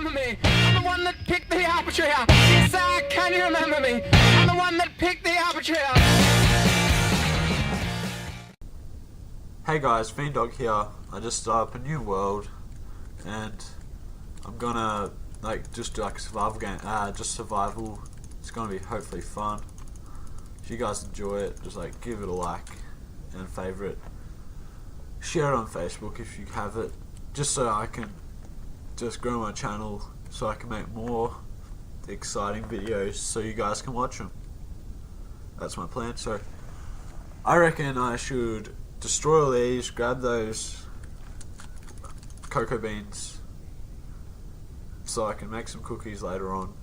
remember me? I'm the one that picked the apple tree. Yes, can you remember me? I'm the one that picked the apple tree. Hey guys, Feen-Dog here. I just started up a new world, and I'm gonna just do a survival game. Just survival. It's gonna be hopefully fun. If you guys enjoy it, just give it a like and favorite. Share it on Facebook if you have it, just so I can just grow my channel, so I can make more exciting videos so you guys can watch them. That's my plan. So I reckon I should destroy all these, grab those cocoa beans so I can make some cookies later on,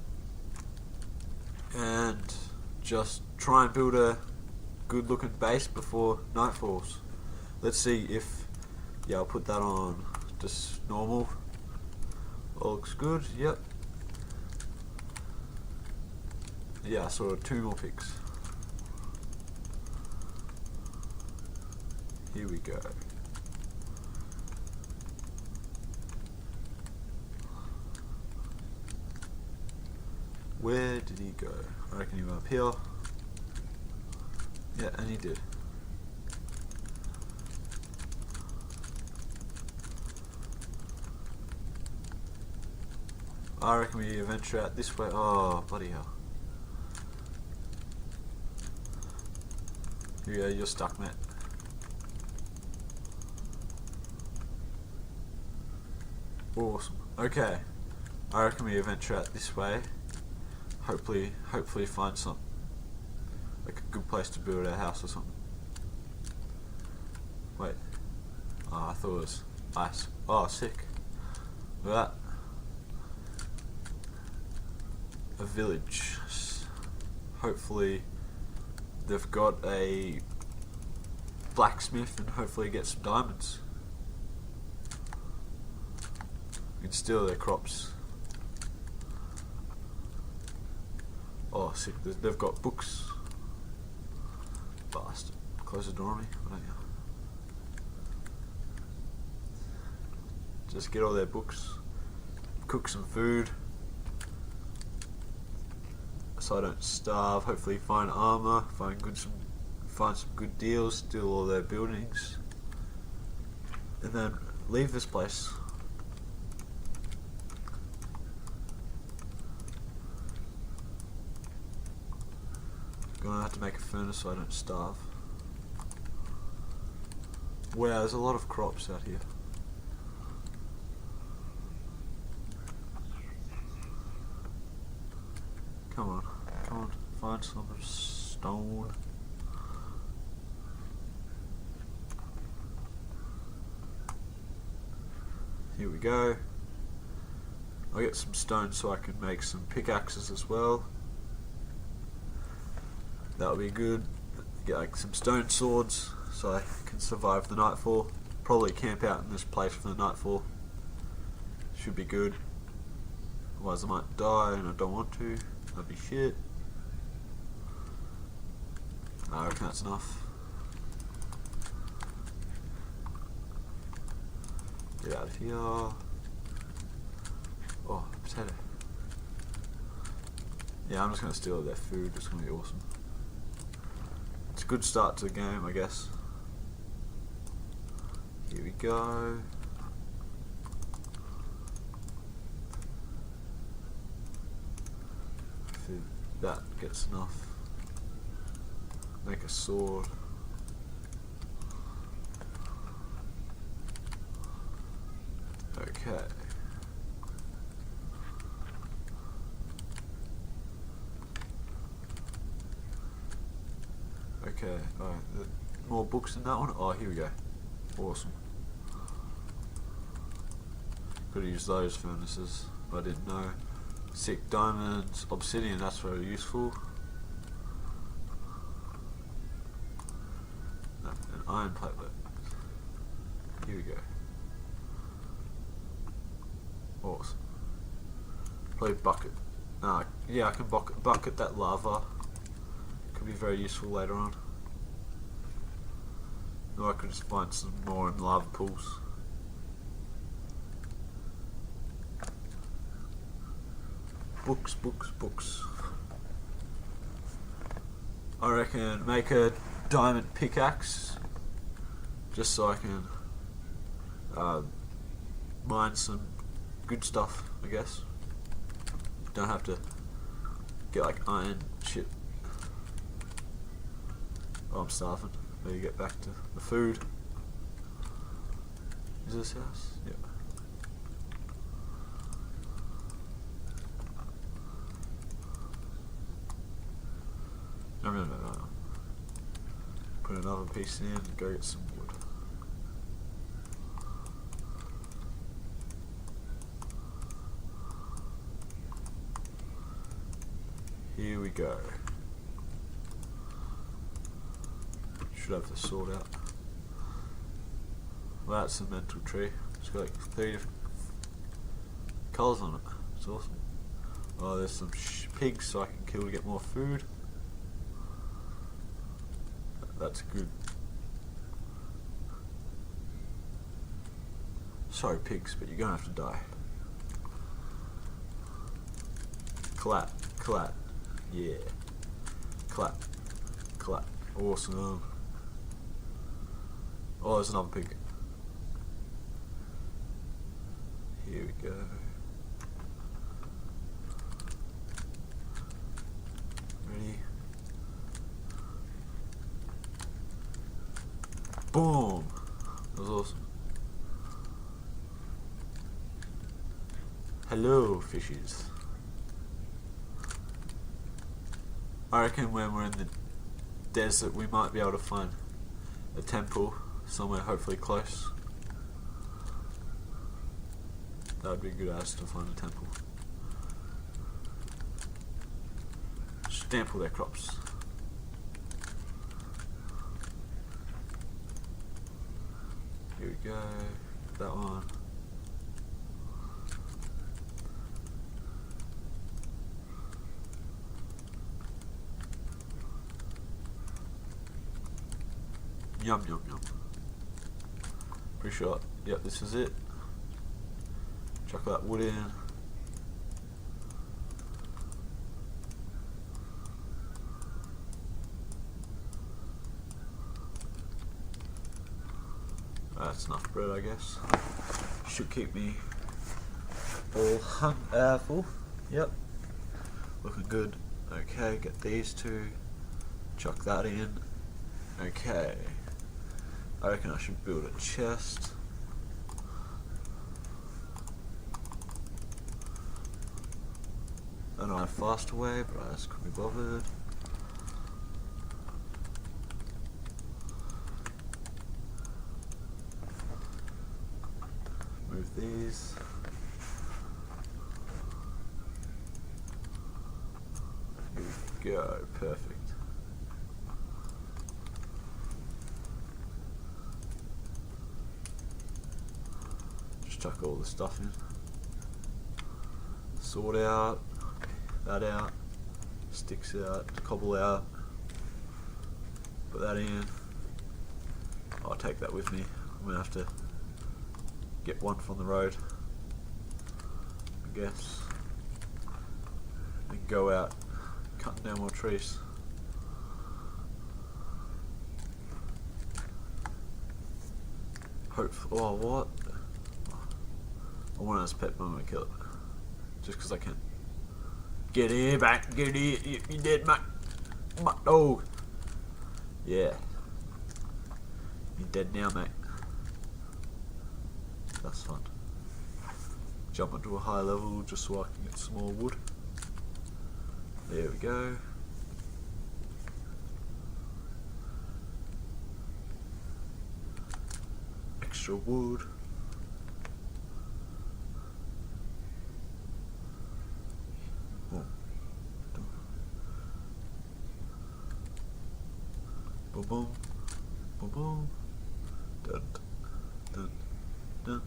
and just try and build a good looking base before night falls. Let's see if, I'll put that on just normal. All looks good, yep. Yeah, sort of 2 more picks. Here we go. Where did he go? I reckon he went up here. Yeah, and he did. I reckon we venture out this way. Oh, bloody hell. Here you go, you're stuck, mate. Awesome. Okay. I reckon we venture out this way. Hopefully find something. A good place to build our house or something. Wait. Oh, I thought it was ice. Oh, sick. Look at that. A village. Hopefully they've got a blacksmith and hopefully get some diamonds. We can steal their crops. Oh, sick. They've got books. Bastard. Close the door on me. Why don't you? Just get all their books. Cook some food, so I don't starve. Hopefully find armor, find some good deals, steal all their buildings, and then leave this place. Gonna have to make a furnace so I don't starve. Wow, there's a lot of crops out here. Come on, find some stone. Here we go. I'll get some stone so I can make some pickaxes as well. That'll be good. Get some stone swords so I can survive the nightfall. Probably camp out in this place for the nightfall. Should be good. Otherwise I might die and I don't want to. That'd be shit. I reckon that's enough. Get out of here. Oh, potato. Yeah, I'm just gonna steal their food. It's gonna be awesome. It's a good start to the game, I guess. Here we go. That gets enough. Make a sword. Okay. Okay, alright. More books in that one? Oh, here we go. Awesome. Could have used those furnaces, but I didn't know. Sick. Diamonds, obsidian, that's very useful. No, an iron platelet. Here we go. Awesome. Probably bucket. Yeah, I can bucket that lava. Could be very useful later on. Or I could just find some more in lava pools. Books. I reckon make a diamond pickaxe, just so I can mine some good stuff, I guess. Don't have to get like iron shit. Oh, I'm starving. Maybe get back to the food. Is this house? Yeah. No. Put another piece in and go get some wood. Here we go. Should have the sword out. Well, that's a mental tree. It's got like 3 different colours on it. It's awesome. Oh, there's some pigs so I can kill to get more food. That's good. Sorry pigs, but you're gonna have to die. Clap. Yeah. Clap. Awesome. Oh, there's another pig. Here we go. Ready? Boom! That was awesome. Hello, fishes. I reckon when we're in the desert we might be able to find a temple somewhere hopefully close. That would be a good ass to find a temple. Stamp all their crops. Here we go. That one. Yum. Pretty sure. Yep, this is it. Chuck that wood in. That's enough bread, I guess. Should keep me all full. Yep. Looking good. Okay, get these two. Chuck that in. Okay. I reckon I should build a chest. I don't know how fast away, but I just couldn't be bothered. Move these. Here we go, perfect. Just chuck all the stuff in. Sword out. That out, sticks out, cobble out, put that in. I'll take that with me. I'm gonna have to get one from the road, I guess, and go out cutting down more trees. Oh, what? I want this pet, but I'm gonna kill it just because I can. Get here, back, get here, you dead, mate. Oh, yeah. You're dead now, mate. That's fun. Jump onto a high level just so I can get some more wood. There we go. Extra wood. Boom, boom, boom, dun, dun, dun,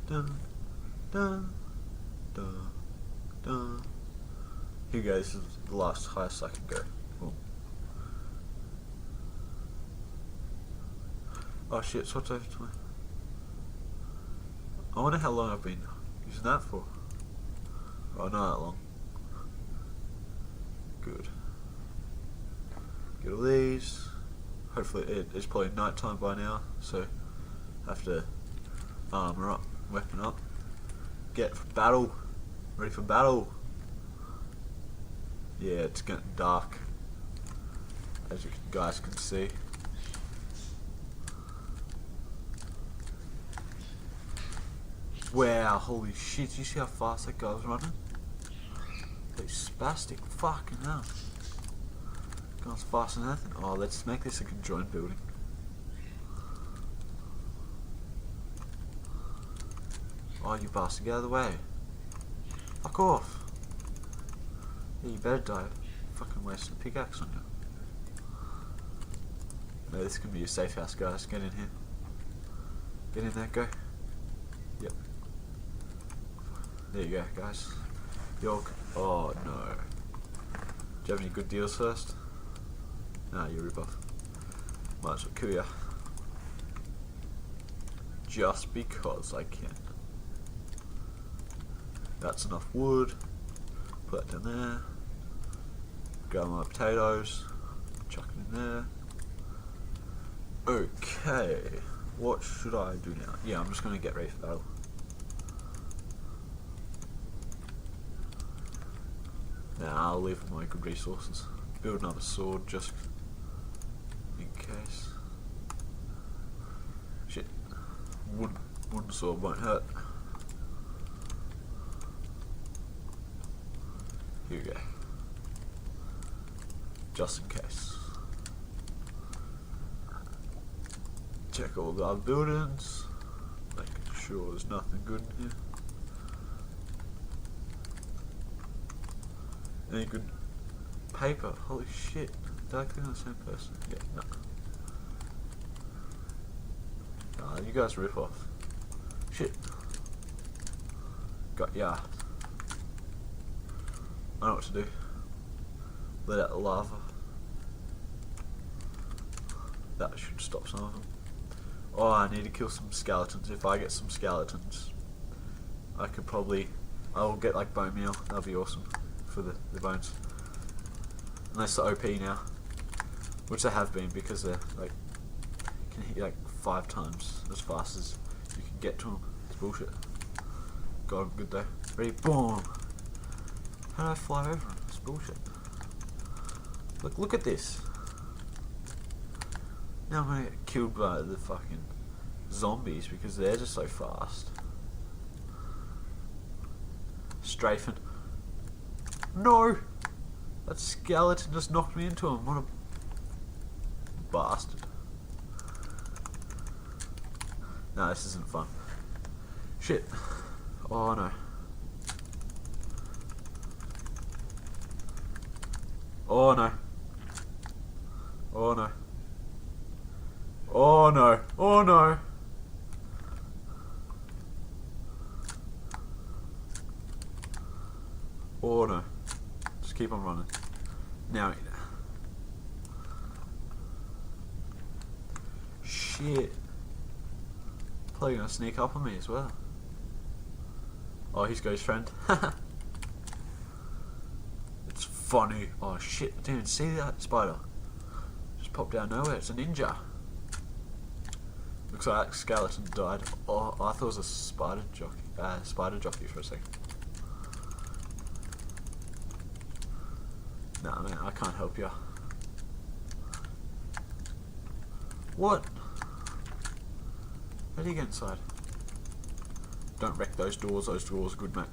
dun, dun, dun, dun. Here guys, this is the last highest I can go. Boom. Oh shit, switch over to me. I wonder how long I've been using that for. Oh, not that long. Good. Get all these. Hopefully it's probably night time by now, so have to armor up, weapon up, get for battle, ready for battle. Yeah, it's getting dark, as you guys can see. Wow, holy shit, you see how fast that guy was running? He's spastic, fucking hell. Guy's faster than anything. Oh, let's make this a conjoined building. Oh, you bastard, get out of the way. Fuck off. Yeah, you better die. Fucking wasting a pickaxe on you. No, this can be a safe house, guys. Get in here. Get in there, go. Yep. There you go, guys. York. Oh, no. Do you have any good deals first? Nah, you rip off. Might as well kill ya. Just because I can. That's enough wood. Put that down there. Grab my potatoes. Chuck it in there. Okay. What should I do now? Yeah, I'm just going to get ready for battle. Nah, I'll leave my good resources. Build another sword just in case. Shit. Wooden sword won't hurt. Here we go. Just in case. Check all the other buildings. Making sure there's nothing good in here. Any good paper? Holy shit. Did I click on the same person? Yeah, no. Nah, you guys rip off. Shit. Got ya. I know what to do. Let out the lava. That should stop some of them. Oh, I need to kill some skeletons. If I get some skeletons, I could probably... I'll get like bone meal. That'll be awesome for the bones. Unless they're OP now. Which they have been, because they're like... can hit you like 5 times as fast as you can get to them. It's bullshit. God, I'm good though. Ready? Boom! How do I fly over them? It's bullshit. Look at this. Now I'm gonna get killed by the fucking zombies because they're just so fast. Strafing. No! That skeleton just knocked me into him. What a bastard. No, this isn't fun. Shit. Oh no. Oh no. Oh no. Oh no. Oh no. Oh no. Just keep on running. Now. Shit. Probably gonna sneak up on me as well. Oh, he's Ghost friend. It's funny. Oh shit, I didn't even see that spider. Just popped down nowhere. It's a ninja. Looks like that skeleton died. Oh, I thought it was a spider jockey for a second. Nah, man, I can't help you. What? How do you get inside? Don't wreck those doors are good, mate.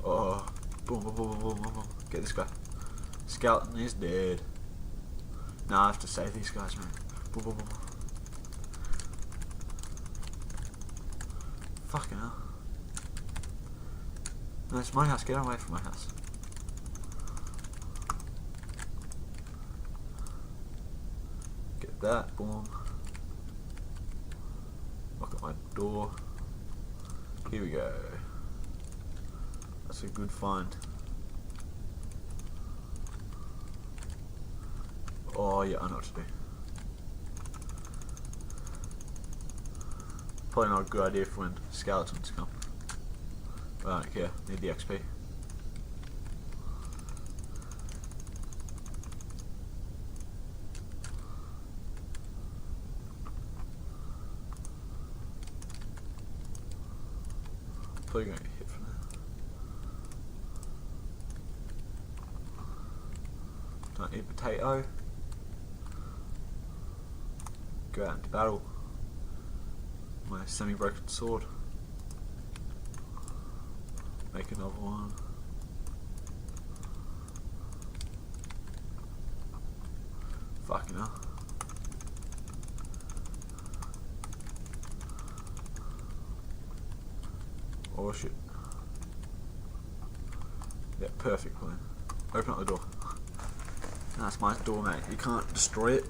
Oh, boom, boom, boom, boom, boom, boom, boom. Get this guy. Skeleton is dead. Nah, I have to save these guys, man. Boom, boom, boom. Fucking hell. No, it's my house. Get away from my house. Get that. Boom. Lock up my door. Here we go. That's a good find. Oh yeah, I know what to do. Probably not a good idea for when skeletons come. But I don't care, need the XP. probably gonna get hit from there. Don't eat potato. Go out into battle. My semi-broken sword. Make another one. Fucking hell. Oh shit. Yeah, perfect plan. Open up the door. That's my door, mate. You can't destroy it.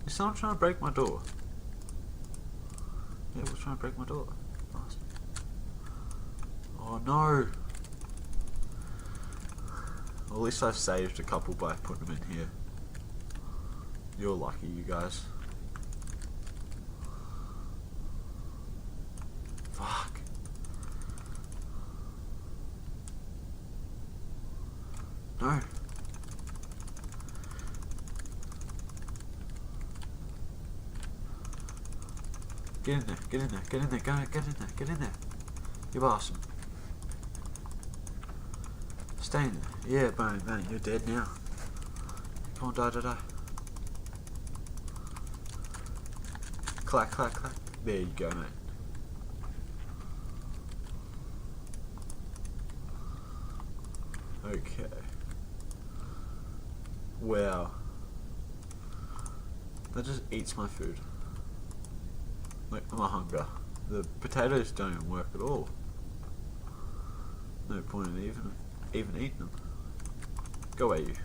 Is someone trying to break my door? Yeah, we're trying to break my door. Bastard. Oh no! Well, at least I've saved a couple by putting them in here. You're lucky, you guys. Fuck. No. Get in there, get in there, get in there, get in there, get in there. You're awesome. Stay in there. Yeah, man, you're dead now. Come on, die. Clack, clack, clack. There you go, mate. Okay. Wow. That just eats my food. Like, my hunger. The potatoes don't even work at all. No point in even eating them. Go away, you.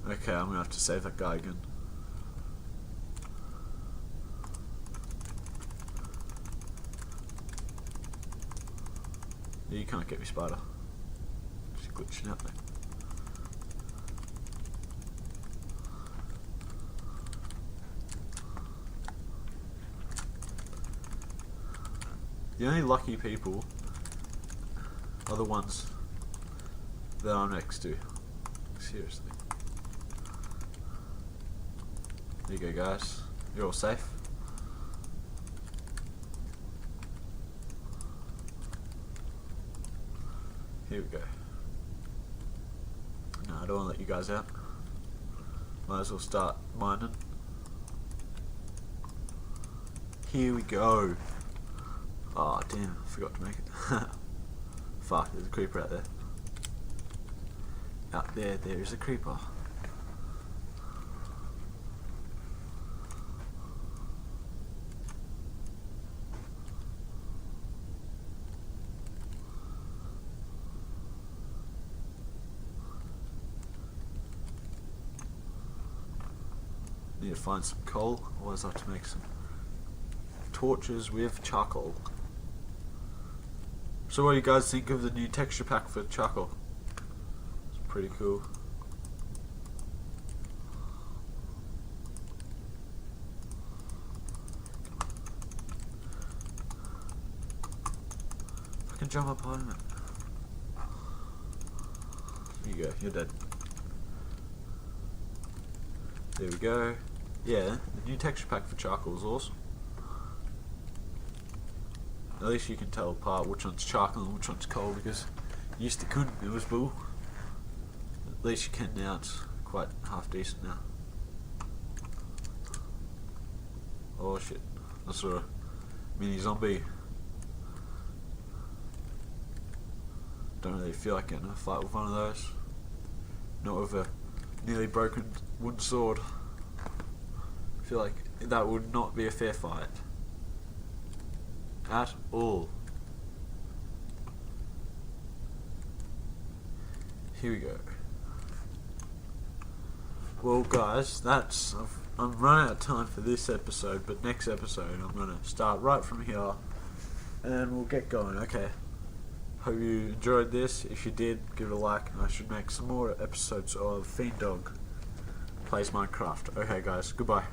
Okay, I'm gonna have to save that guy again. You can't get me, spider. Just glitching out there. The only lucky people are the ones that I'm next to. Seriously. There you go, guys. You're all safe. Here we go. No, I don't want to let you guys out. Might as well start mining. Here we go. Oh damn, I forgot to make it. Fuck, there's a creeper out there. Out there, there is a creeper. Need to find some coal, otherwise I have to make some torches with charcoal. So what do you guys think of the new texture pack for charcoal? It's pretty cool. I can jump up on it. There you go, you're dead. There we go. Yeah, the new texture pack for charcoal is awesome. At least you can tell apart which one's charcoal and which one's coal, because you used to couldn't, it was bull. At least you can now, it's quite half decent now. Oh shit, I saw a mini zombie. Don't really feel like getting in a fight with one of those. Not with a nearly broken wooden sword. I feel like that would not be a fair fight. At all. Here we go. Well guys, I'm running out of time for this episode, but next episode I'm going to start right from here and we'll get going, okay? Hope you enjoyed this. If you did, give it a like, and I should make some more episodes of Feen-Dog Plays Minecraft. Okay guys, goodbye.